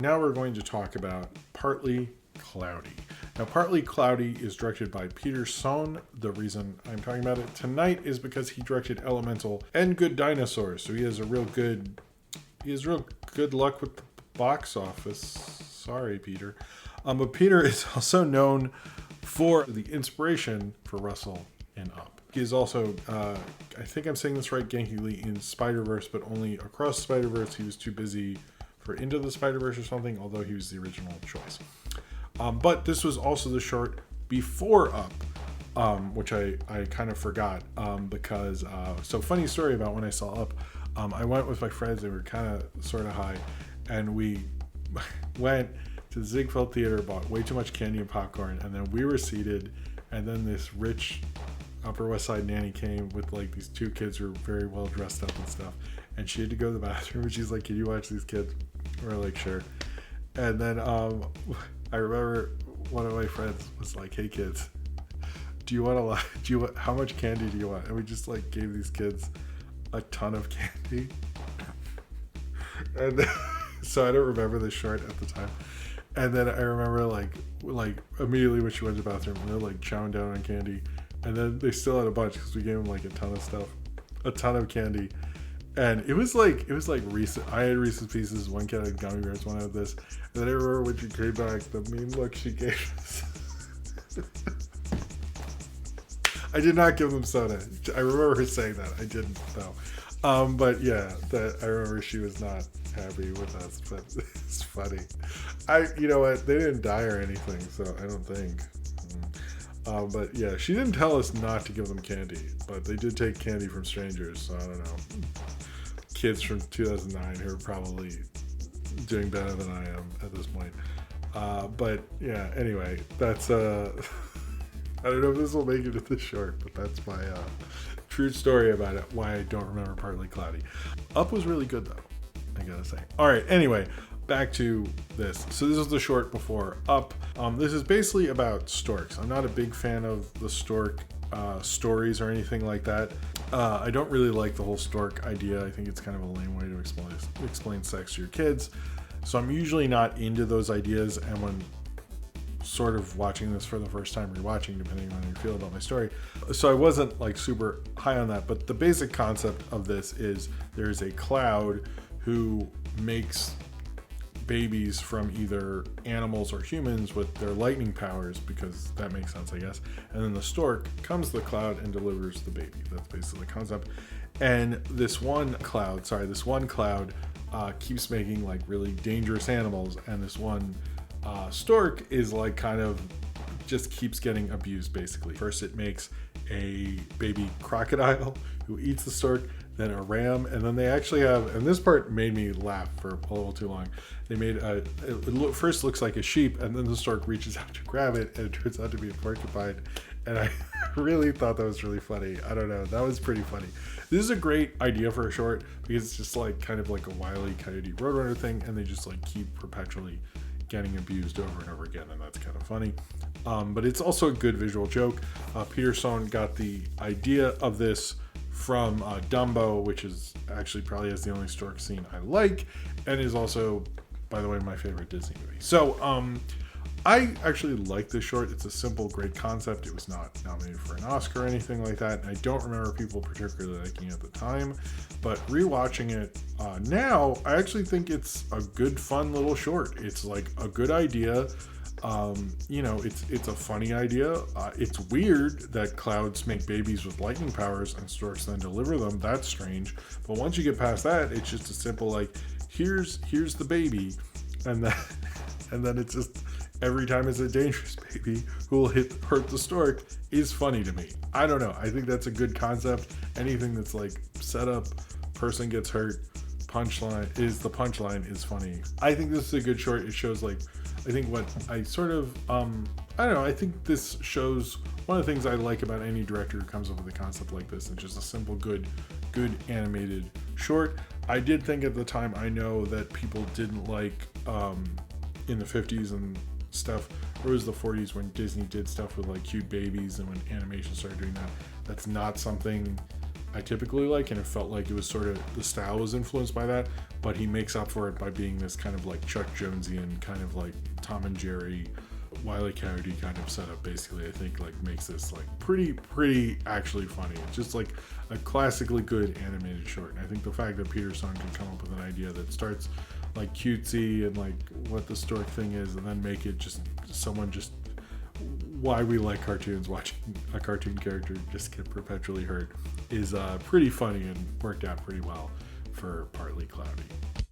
Now we're going to talk about Partly Cloudy. Now, Partly Cloudy is directed by Peter Sohn. The reason I'm talking about it tonight is because he directed Elemental and Good Dinosaurs, so he has real good luck with the box office. Sorry, Peter. But Peter is also known for the inspiration for Russell in Up. He is also, I think I'm saying this right, gankily in Spider-Verse, but only Across Spider-Verse. He was too busy for Into the Spider-Verse or something, although he was the original choice. But this was also the short before Up, which I kind of forgot because, so funny story about when I saw Up, I went with my friends, they were kind of sort of high, and we went to the Ziegfeld Theater, bought way too much candy and popcorn, and then we were seated, and then this rich Upper West Side nanny came with like these two kids who were very well dressed up and stuff, and she had to go to the bathroom, and she's like, "Can you watch these kids?" We're like, "Sure." And then I remember one of my friends was like, "Hey kids, how much candy do you want?" And we just like gave these kids a ton of candy. And so I don't remember the short at the time. And then I remember like immediately when she went to the bathroom, they're like chowing down on candy. And then they still had a bunch because we gave them like a ton of stuff, a ton of candy. And it was like Reese's. I had Reese's Pieces. One kid had gummy bears. One had this. And then I remember when she came back, the mean look she gave us. I did not give them soda. I remember her saying that. I didn't though. But yeah, I remember she was not happy with us. But it's funny. You know what? They didn't die or anything, so I don't think. But yeah, she didn't tell us not to give them candy, but they did take candy from strangers, so I don't know. Kids from 2009 who are probably doing better than I am at this point. But yeah, anyway, that's, I don't know if this will make it to this short, but that's my true story about it, why I don't remember Partly Cloudy. Up was really good though, I gotta say. All right, anyway. Back to this. So this is the short before Up. This is basically about storks. I'm not a big fan of the stork stories or anything like that. I don't really like the whole stork idea. I think it's kind of a lame way to explain sex to your kids. So I'm usually not into those ideas, and when sort of watching this for the first time, rewatching, depending on how you feel about my story. So I wasn't like super high on that, but the basic concept of this is there's a cloud who makes babies from either animals or humans with their lightning powers, because that makes sense, I guess. And then the stork comes to the cloud and delivers the baby. That's basically the concept. And this one cloud keeps making like really dangerous animals, and this one stork is like kind of just keeps getting abused basically. First it makes a baby crocodile who eats the stork, then a ram, and then they actually have, and this part made me laugh for a little too long. They made first looks like a sheep, and then the stork reaches out to grab it, and it turns out to be a porcupine. And I really thought that was really funny. I don't know, that was pretty funny. This is a great idea for a short because it's just like kind of like a Wile E. Coyote Roadrunner thing, and they just like keep perpetually getting abused over and over again, and that's kind of funny. But it's also a good visual joke. Peter Sohn got the idea of this from Dumbo, which is actually probably has the only stork scene I like, and is also, by the way, my favorite Disney movie. So I actually like this short. It's a simple, great concept. It was not nominated for an Oscar or anything like that, and I don't remember people particularly liking it at the time, but rewatching it now, I actually think it's a good, fun little short. It's like a good idea. You know, it's a funny idea. It's weird that clouds make babies with lightning powers and storks then deliver them. That's strange. But once you get past that, it's just a simple like, here's the baby, and then it's just every time it's a dangerous baby who will hurt the stork is funny to me. I don't know. I think that's a good concept. Anything that's like set up, person gets hurt, punchline is funny. I think this is a good short. It shows like, I think what I sort of, I don't know, I think this shows one of the things I like about any director who comes up with a concept like this. It's just a simple, good animated short. I did think at the time, I know that people didn't like, in the 50s and stuff, or it was the 40s when Disney did stuff with like cute babies, and when animation started doing that, that's not something I typically like, and it felt like it was sort of, the style was influenced by that, but he makes up for it by being this kind of like Chuck Jonesian, kind of like Tom and Jerry, Wile E. Coyote kind of setup. Basically, I think like makes this like pretty actually funny. It's just like a classically good animated short, and I think the fact that Peter Sohn can come up with an idea that starts like cutesy and like what the stork thing is, and then make it just someone just why we like cartoons, watching a cartoon character just get perpetually hurt, is pretty funny and worked out pretty well for Partly Cloudy.